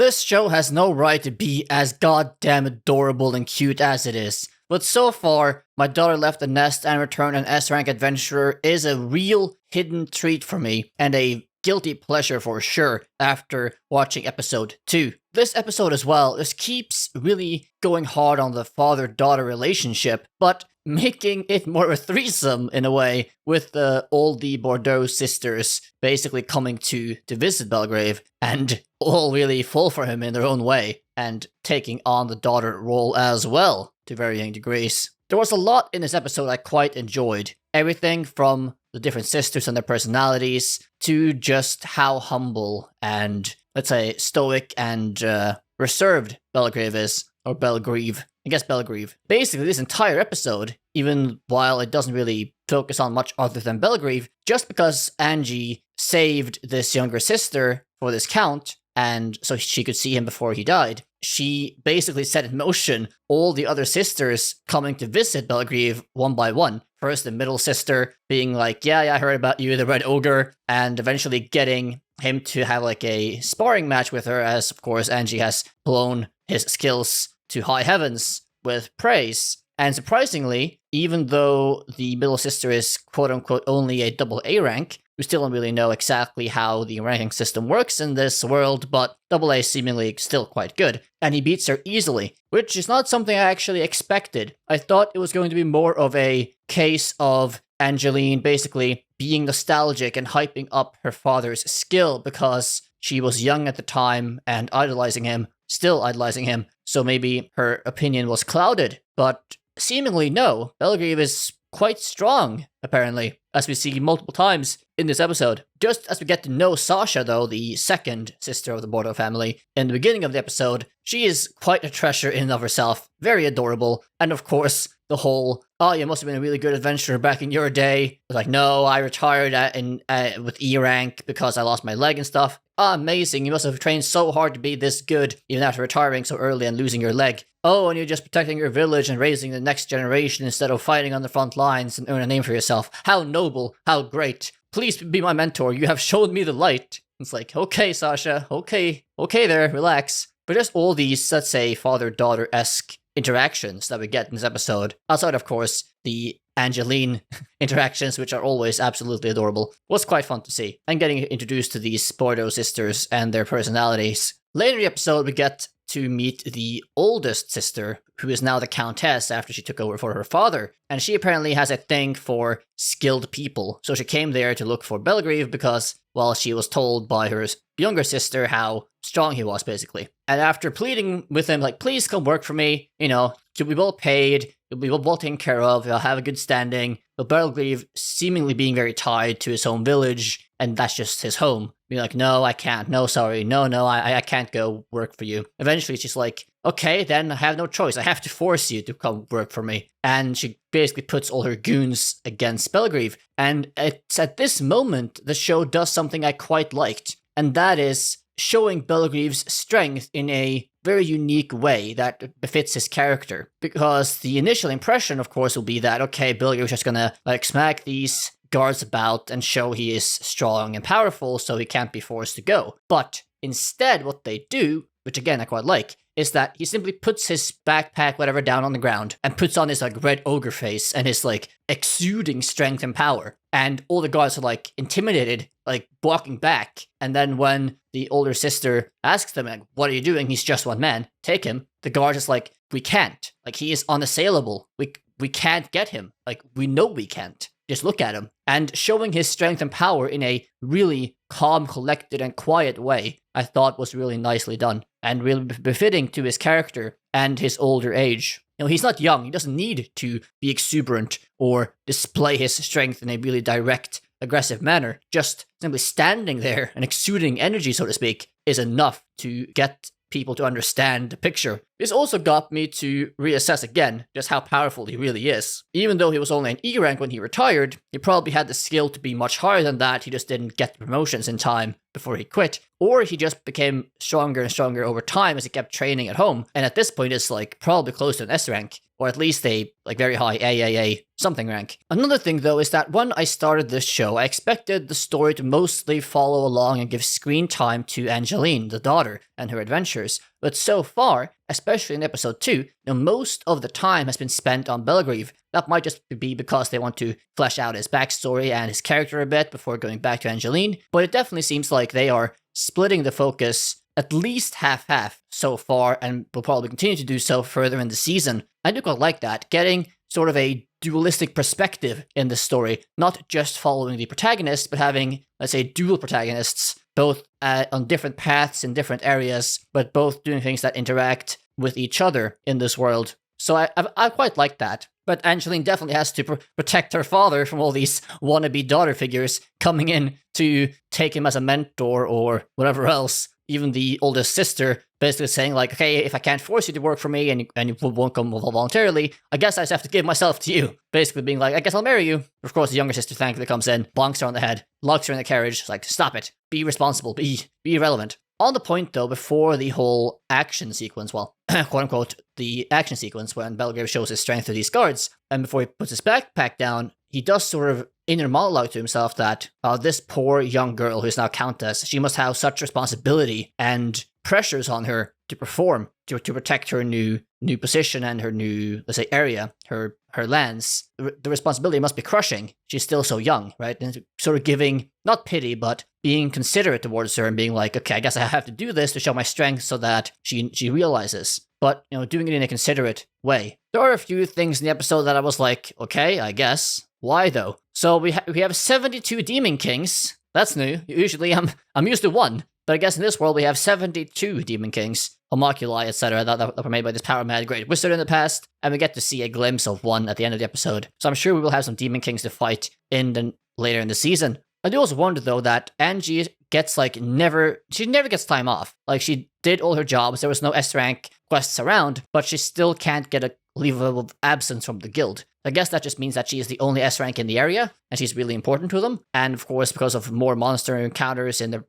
This show has no right to be as goddamn adorable and cute as it is. But so far, My Daughter Left the Nest and Returned an S-Rank Adventurer is a real hidden treat for me, and a guilty pleasure for sure after watching episode 2. This episode as well just keeps really going hard on the father-daughter relationship, but making it more of a threesome in a way, with all the Bordeaux sisters basically coming to visit Belgrave, and all really fall for him in their own way, and taking on the daughter role as well, to varying degrees. There was a lot in this episode I quite enjoyed. Everything from the different sisters and their personalities, to just how humble and, let's say, stoic and reserved Belgrave is. Or Belgrave. I guess Belgrave. Basically, this entire episode, even while it doesn't really focus on much other than Belgrave, just because Ange saved this younger sister for this count, and so she could see him before he died, she basically set in motion all the other sisters coming to visit Belgrave one by one. First, the middle sister being like, yeah, I heard about you, the Red Ogre, and eventually getting him to have like a sparring match with her, as of course Ange has blown his skills to high heavens with praise. And surprisingly, even though the middle sister is quote-unquote only a double A rank, we still don't really know exactly how the ranking system works in this world, but double A is seemingly still quite good, and he beats her easily, which is not something I actually expected. I thought it was going to be more of a case of Angeline basically being nostalgic and hyping up her father's skill because she was young at the time and idolizing him, still idolizing him, so maybe her opinion was clouded, but seemingly no. Belgrave is quite strong, apparently, as we see multiple times in this episode. Just as we get to know Sasha, though, the second sister of the Bordeaux family, in the beginning of the episode, she is quite a treasure in and of herself, very adorable, and of course, the whole, oh, you must have been a really good adventurer back in your day. Like, no, I retired with E rank because I lost my leg and stuff. Oh, amazing, you must have trained so hard to be this good, even after retiring so early and losing your leg. Oh, and you're just protecting your village and raising the next generation instead of fighting on the front lines and earn a name for yourself. How noble, how great. Please be my mentor, you have shown me the light. It's like, okay, Sasha, okay there, relax. But just all these, let's say, father-daughter-esque interactions that we get in this episode, outside, of course, the Angeline interactions, which are always absolutely adorable, was quite fun to see. And getting introduced to these Bordeaux sisters and their personalities. Later in the episode, we get to meet the oldest sister, who is now the Countess after she took over for her father. And she apparently has a thing for skilled people. So she came there to look for Belgrave because, well, she was told by her younger sister how strong he was, basically. And after pleading with him, like, please come work for me, you know, you'll be well paid, you'll be well taken care of, you'll have a good standing. But Belgrave seemingly being very tied to his home village, and that's just his home. Being like, no, I can't, no, sorry, no, I can't go work for you. Eventually she's like, okay, then I have no choice, I have to force you to come work for me. And she basically puts all her goons against Belgrave. And it's at this moment the show does something I quite liked, and that is showing Belgrave's strength in a very unique way that befits his character. Because the initial impression, of course, will be that, okay, Belgrave's just gonna, like, smack these guards about and show he is strong and powerful, so he can't be forced to go. But instead, what they do, which again I quite like, is that he simply puts his backpack, whatever, down on the ground and puts on his, like, red ogre face and his, like, exuding strength and power. And all the guards are, like, intimidated, like, walking back. And then when the older sister asks them, like, what are you doing? He's just one man. Take him. The guard is like, we can't. Like, he is unassailable. We can't get him. Like, we know we can't. Just look at him. And showing his strength and power in a really calm, collected, and quiet way, I thought was really nicely done. And really befitting to his character and his older age. You know, he's not young. He doesn't need to be exuberant or display his strength in a really direct, aggressive manner. Just simply standing there and exuding energy, so to speak, is enough to get people to understand the picture. This also got me to reassess again just how powerful he really is. Even though he was only an E rank when he retired, he probably had the skill to be much higher than that, he just didn't get the promotions in time before he quit. Or he just became stronger and stronger over time as he kept training at home, and at this point is like probably close to an S rank, or at least a very high AAA something rank. Another thing though is that when I started this show, I expected the story to mostly follow along and give screen time to Angeline, the daughter, and her adventures. But so far, especially in episode 2, most of the time has been spent on Belgrave. That might just be because they want to flesh out his backstory and his character a bit before going back to Angeline, but it definitely seems like they are splitting the focus at least half-half so far, and will probably continue to do so further in the season. I do quite like that, getting sort of a dualistic perspective in the story, not just following the protagonist, but having, let's say, dual protagonists, both on different paths in different areas, but both doing things that interact with each other in this world. So I quite like that. But Angeline definitely has to protect her father from all these wannabe daughter figures coming in to take him as a mentor or whatever else. Even the oldest sister basically saying like, okay, if I can't force you to work for me and you won't come voluntarily, I guess I just have to give myself to you. Basically being like, I guess I'll marry you. Of course, the younger sister thankfully comes in, bonks her on the head, locks her in the carriage, like, stop it, be responsible, be irrelevant. On the point though, before the whole action sequence, well, quote unquote, the action sequence when Belgrave shows his strength to these guards, and before he puts his backpack down, he does sort of inner monologue to himself that this poor young girl who's now countess, she must have such responsibility and pressures on her to perform, to protect her new position and her new, let's say, area, her lands. The responsibility must be crushing. She's still so young, right? And sort of giving, not pity, but being considerate towards her and being like, okay, I guess I have to do this to show my strength so that she realizes. But, doing it in a considerate way. There are a few things in the episode that I was like, okay, I guess. Why though? So we have 72 Demon Kings. That's new. Usually I'm used to one. But I guess in this world we have 72 Demon Kings, homoculi, etc. that were made by this power-mad great wizard in the past, and we get to see a glimpse of one at the end of the episode. So I'm sure we will have some Demon Kings to fight later in the season. I do also wonder though that Ange gets never gets time off. Like, she did all her jobs, there was no S-rank quests around, but she still can't get a leave of absence from the guild. I guess that just means that she is the only S-rank in the area, and she's really important to them. And of course, because of more monster encounters in the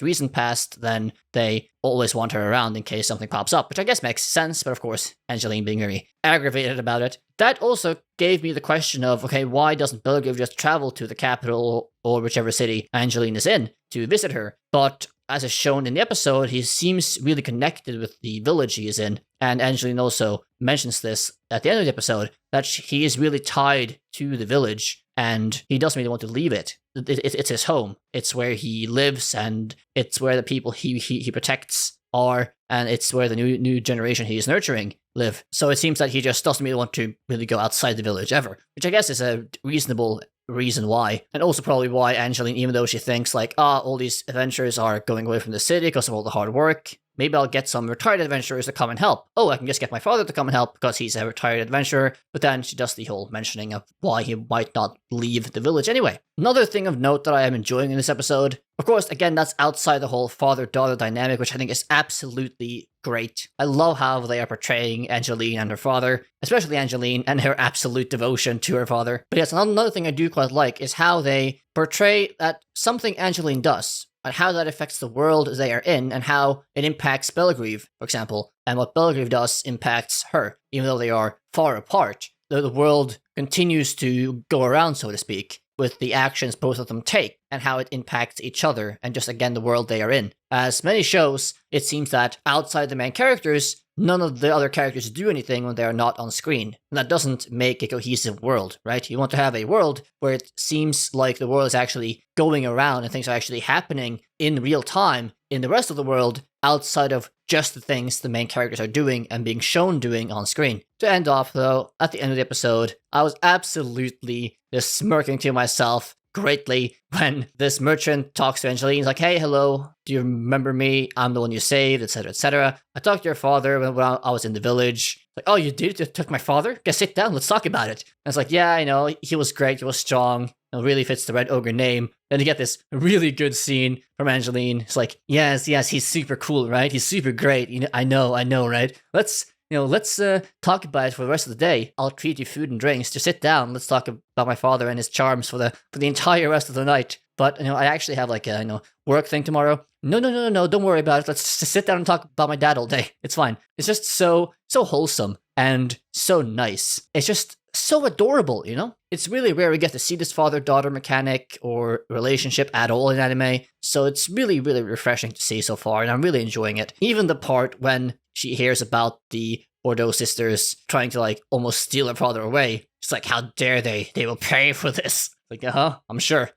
recent past, then they always want her around in case something pops up, which I guess makes sense, but of course, Angeline being very aggravated about it. That also gave me the question of, okay, why doesn't Belgrave just travel to the capital or whichever city Angeline is in to visit her? But as is shown in the episode, he seems really connected with the village he is in, and Angeline also mentions this at the end of the episode, that he is really tied to the village, and he doesn't really want to leave it. It's his home. It's where he lives, and it's where the people he protects are, and it's where the new generation he is nurturing live. So it seems that he just doesn't really want to really go outside the village ever, which I guess is a reasonable reason why. And also probably why Angeline, even though she thinks like, all these adventurers are going away from the city because of all the hard work, maybe I'll get some retired adventurers to come and help. Oh, I can just get my father to come and help because he's a retired adventurer. But then she does the whole mentioning of why he might not leave the village anyway. Another thing of note that I am enjoying in this episode, of course, again, that's outside the whole father-daughter dynamic, which I think is absolutely great. I love how they are portraying Angeline and her father, especially Angeline and her absolute devotion to her father. But yes, another thing I do quite like is how they portray that something Angeline does, and how that affects the world they are in, and how it impacts Belgrave, for example, and what Belgrave does impacts her, even though they are far apart. The world continues to go around, so to speak, with the actions both of them take, and how it impacts each other, and just again the world they are in. As many shows, it seems that outside the main characters, none of the other characters do anything when they are not on screen. And that doesn't make a cohesive world, right? You want to have a world where it seems like the world is actually going around and things are actually happening in real time in the rest of the world, outside of just the things the main characters are doing and being shown doing on screen. To end off, though, at the end of the episode, I was absolutely just smirking to myself greatly when this merchant talks to Angeline. He's like, hey, hello, do you remember me? I'm the one you saved, etc., etc. I talked to your father when I was in the village. Like, oh, you did? You took my father? Guess sit down, let's talk about it. And it's like, yeah, I know, he was great, he was strong, it really fits the Red Ogre name. Then you get this really good scene from Angeline. It's like, yes, he's super cool, right? He's super great. I know, right? Let's let's talk about it for the rest of the day. I'll treat you food and drinks. Just sit down. Let's talk about my father and his charms for the entire rest of the night. But, I actually have like a, work thing tomorrow. No, don't worry about it. Let's just sit down and talk about my dad all day. It's fine. It's just so wholesome and so nice. It's just so adorable, It's really rare we get to see this father-daughter mechanic or relationship at all in anime, so it's really, really refreshing to see so far, and I'm really enjoying it. Even the part when she hears about the Bordeaux sisters trying to, like, almost steal her father away. It's like, how dare they? They will pay for this. Like, I'm sure.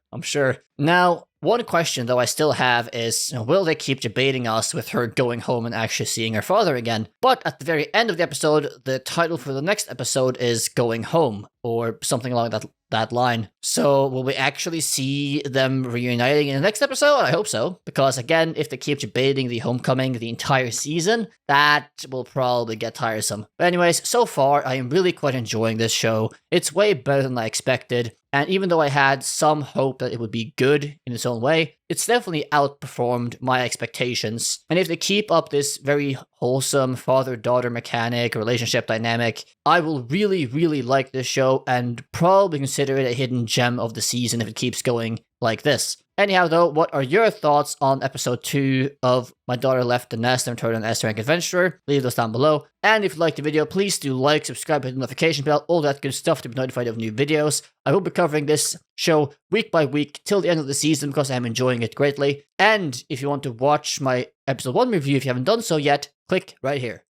Now, one question, though, I still have is, will they keep debating us with her going home and actually seeing her father again? But at the very end of the episode, the title for the next episode is Going Home, or something along that line. So will we actually see them reuniting in the next episode? I hope so, because again, if they keep debating the homecoming the entire season, that will probably get tiresome. But anyways, so far, I am really quite enjoying this show. It's way better than I expected. And even though I had some hope that it would be good in its own way, it's definitely outperformed my expectations. And if they keep up this very wholesome father-daughter mechanic, relationship dynamic, I will really, really like this show and probably consider it a hidden gem of the season if it keeps going like this. Anyhow, though, what are your thoughts on episode 2 of My Daughter Left the Nest and Returned an S-Rank Adventurer? Leave those down below. And if you liked the video, please do like, subscribe, hit the notification bell, all that good stuff to be notified of new videos. I will be covering this show week by week till the end of the season because I'm enjoying it greatly. And if you want to watch my episode 1 review, if you haven't done so yet, click right here.